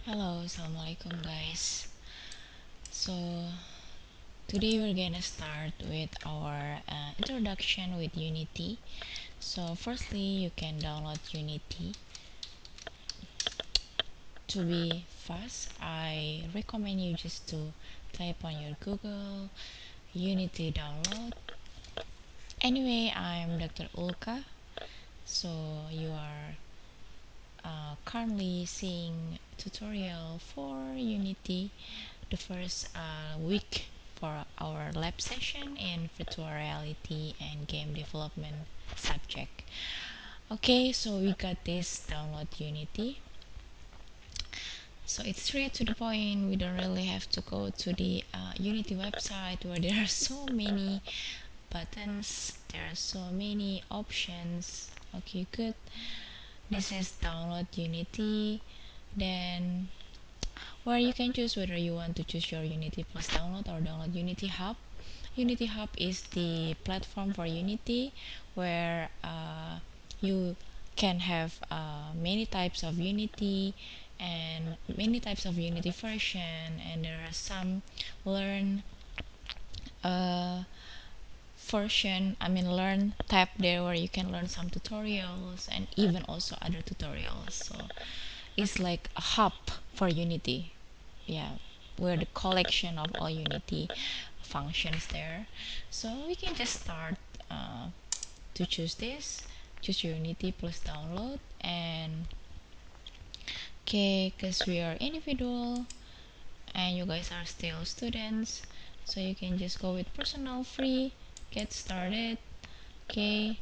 Hello, assalamualaikum guys. So today we're gonna start with our introduction with Unity. So firstly, you can download Unity. To be fast, I recommend you just to type on your Google Unity download. Anyway, I'm Dr. Ulka. So you are currently seeing tutorial for Unity, the first week for our lab session in virtual reality and game development subject. Okay, so we got this download Unity. So it's straight to the point. We don't really have to go to the Unity website where there are so many buttons, there are so many options. Okay, good. This is download Unity. Then where you can choose whether you want to choose your Unity Plus download or download Unity Hub. Unity Hub is the platform for Unity where you can have many types of Unity and many types of Unity version, and there are some learn uh, learn tab there where you can learn some tutorials and even also other tutorials. So it's like a hub for Unity. Yeah, where the collection of all Unity functions there. So we can just start uh, to choose this, choose Unity plus download, and okay, because we are individual and you guys are still students, so you can just go with personal free, get started. Okay,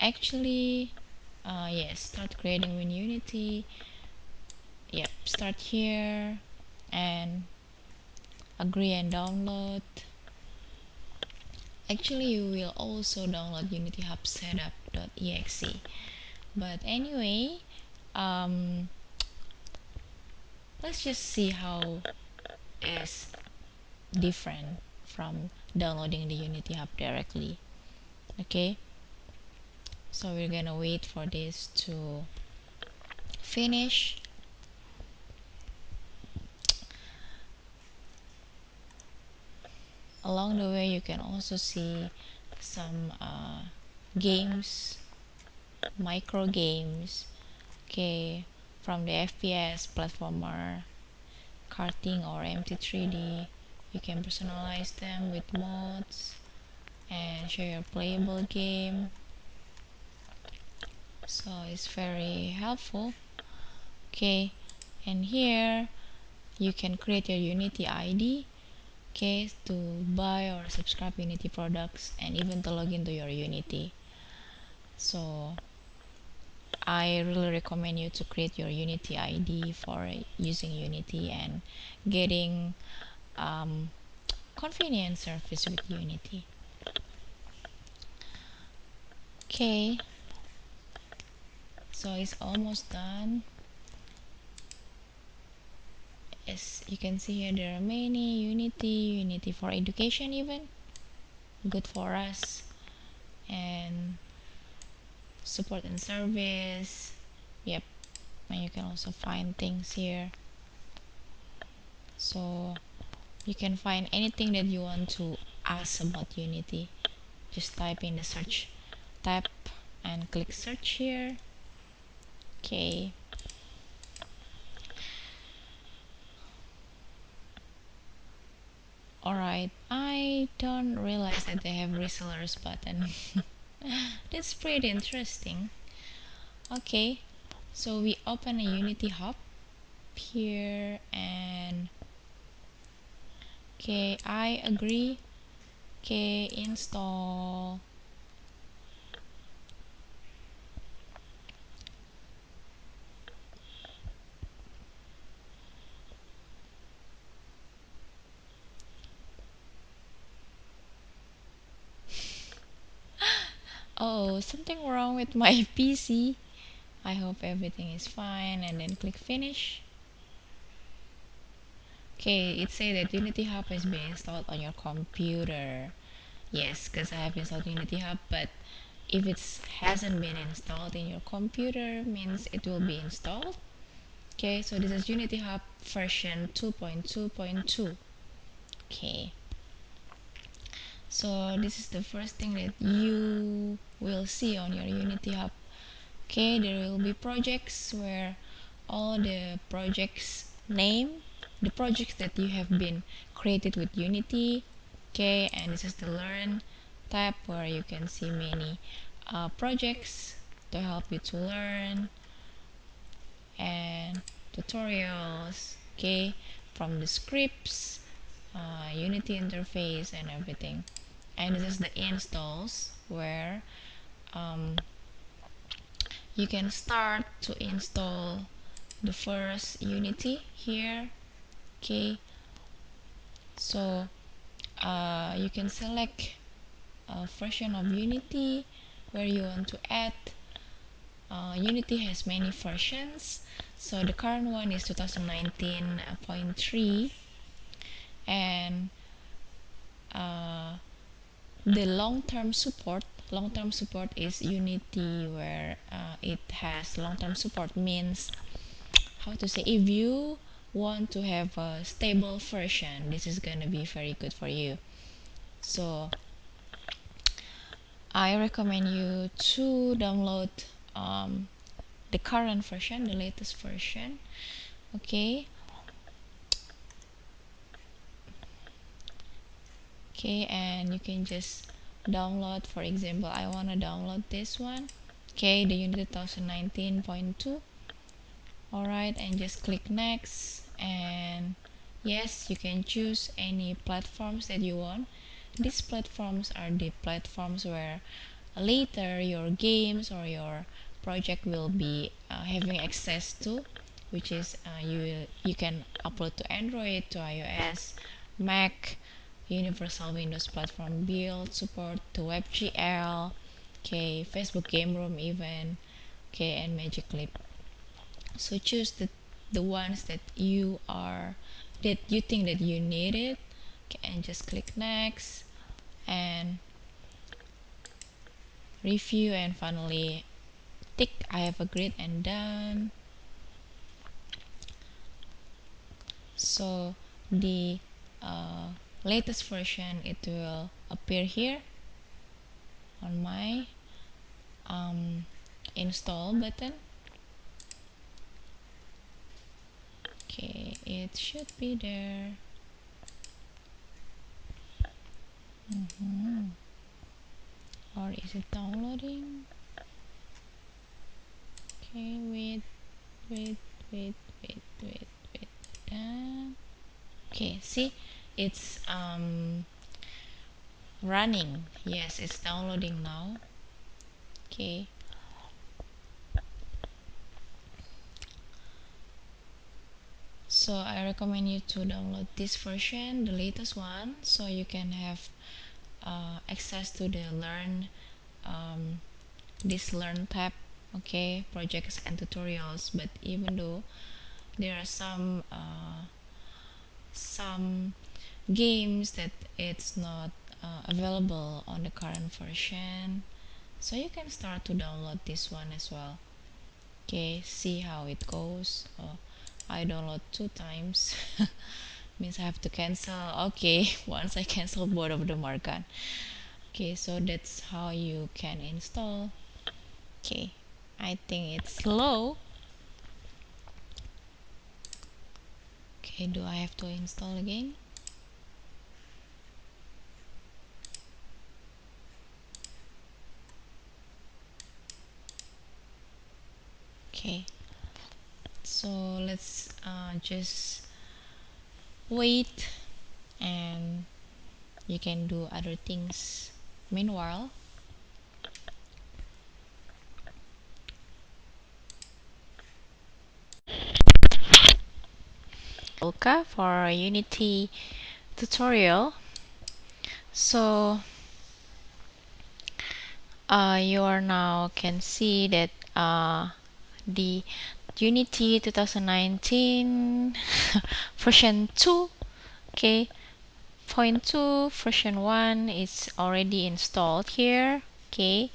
actually, yes, start creating with Unity. Yep, start here and agree and download. Actually, you will also download Unity Hub setup.exe. But anyway, um, let's just see how is different from downloading the Unity Hub directly. Okay, so we're gonna wait for this to finish. Along the way, you can also see some games, micro games. Okay, from the FPS platformer, karting or MT3D. You can personalize them with mods and share your playable game. So it's very helpful. Okay, and here you can create your Unity ID. Okay, to buy or subscribe Unity products and even to log into your Unity. So I really recommend you to create your Unity ID for using Unity and getting um, convenient service with Unity. Okay, so it's almost done. As you can see here, there are many Unity for education, even good for us, and support and service. Yep, and you can also find things here. So you can find anything that you want to ask about Unity. Just type in the search tab and click search here. Okay. Alright, I don't realize that they have resellers button. That's pretty interesting. Okay, so we open a Unity Hub here and okay, I agree. Okay, install. Oh, something wrong with my PC. I hope everything is fine and then click finish. Okay, it says that Unity Hub has been installed on your computer. Yes, because I have installed Unity Hub, but if it hasn't been installed in your computer, means it will be installed. Okay, so this is Unity Hub version 2.2.2. Okay, so this is the first thing that you will see on your Unity Hub. Okay, there will be projects where all the projects name, the projects that you have been created with Unity. Okay, and this is the Learn tab where you can see many projects to help you to learn and tutorials. Okay, from the scripts, Unity interface, and everything. And this is the installs where you can start to install the first Unity here. Okay, so you can select a version of Unity where you want to add. Unity has many versions, so the current one is 2019.3, and the long-term support is Unity where it has long-term support means, how to say, if you want to have a stable version, this is gonna be very good for you. So I recommend you to download the current version, the latest version. Okay, okay, and you can just download. For example, I want to download this one. Okay, the Unity 2019.2. Alright, and just click next, and yes, you can choose any platforms that you want. These platforms are the platforms where later your games or your project will be having access to, which is you can upload to Android, to iOS, Mac, Universal Windows Platform Build, support to WebGL, okay, Facebook Game Room even, okay, and Magic Leap. So choose the ones that you think that you need it, okay, and just click next and review, and finally tick I have agreed and done. So the uh, latest version, it will appear here on my install button. Okay, it should be there. Or is it downloading? Okay, wait, wait, wait, wait, wait, wait. Okay, see, it's running. Yes, it's downloading now. Okay, so I recommend you to download this version, the latest one, so you can have access to the learn this learn tab. Okay, projects and tutorials. But even though there are some games that it's not available on the current version, so you can start to download this one as well. Okay, see how it goes. I download 2 times. Means I have to cancel. Okay, once I cancel, both of them are gone. Okay, so that's how you can install. Okay, I think it's slow. Okay, do I have to install again? Okay, so let's just wait, and you can do other things meanwhile. Ulka for Unity tutorial. So you are now can see that the Unity 2019 version 2, okay, point 2 version 1 is already installed here. Okay,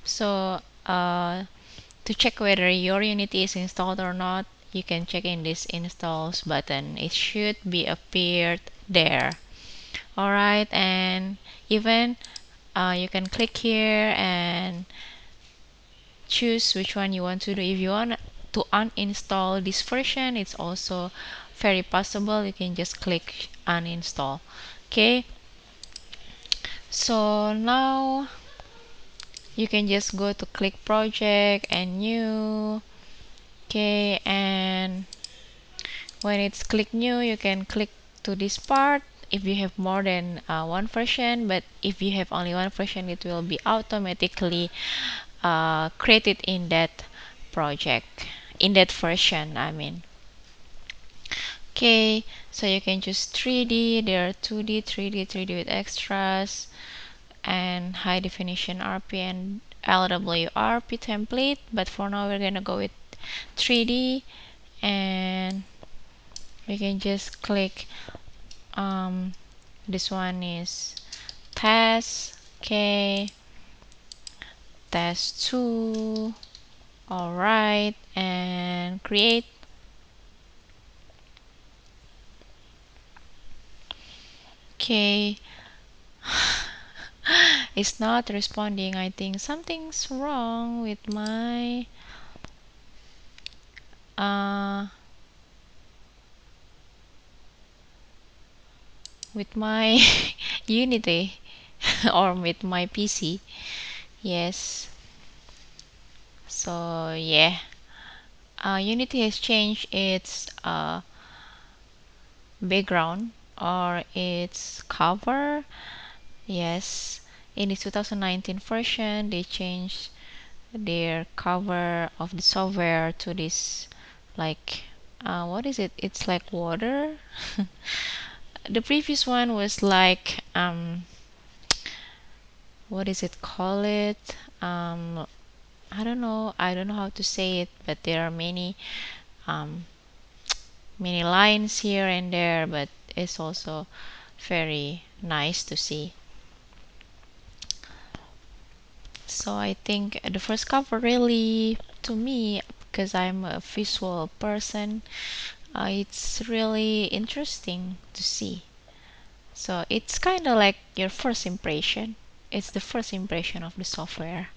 so to check whether your Unity is installed or not, you can check in this installs button. It should be appeared there. Alright, and even you can click here and choose which one you want to do. If you want to uninstall this version, it's also very possible. You can just click uninstall. Okay, so now you can just go to click project and new. Okay, and when it's click new, you can click to this part if you have more than one version, but if you have only one version, it will be automatically created in that project, in that version, I mean. Okay, so you can choose 3D, there are 2D, 3D, 3D with extras, and high definition RP and LWRP template, but for now we're gonna go with 3D, and we can just click this one is test. Okay, test 2. Alright, and create. Okay, it's not responding. I think something's wrong uh with my Unity or with my PC. Yes, so yeah, Unity has changed its background or its cover. Yes, in the 2019 version they changed their cover of the software to this, like what is it, it's like water. The previous one was like what is it call it, I don't know how to say it, but there are um many lines here and there, but it's also very nice to see. So I think the first cover really, to me, because I'm a visual person, it's really interesting to see. So it's kind of like your first impression. It's the first impression of the software.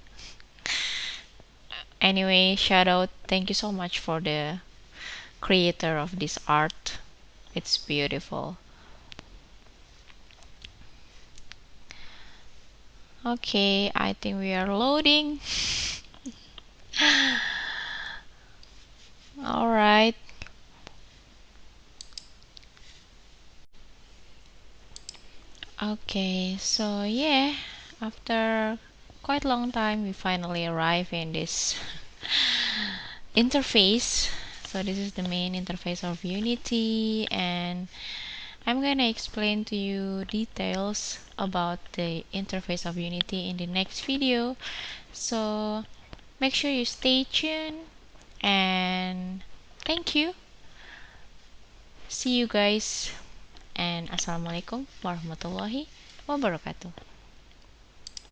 Anyway, shout out, thank you so much for the creator of this art. It's beautiful. Okay, I think we are loading. All right. Okay, so yeah, after quite a long time, we finally arrive in this interface. So this is the main interface of Unity, and I'm gonna explain to you details about the interface of Unity in the next video. So make sure you stay tuned, and thank you. See you guys, and assalamualaikum warahmatullahi wabarakatuh.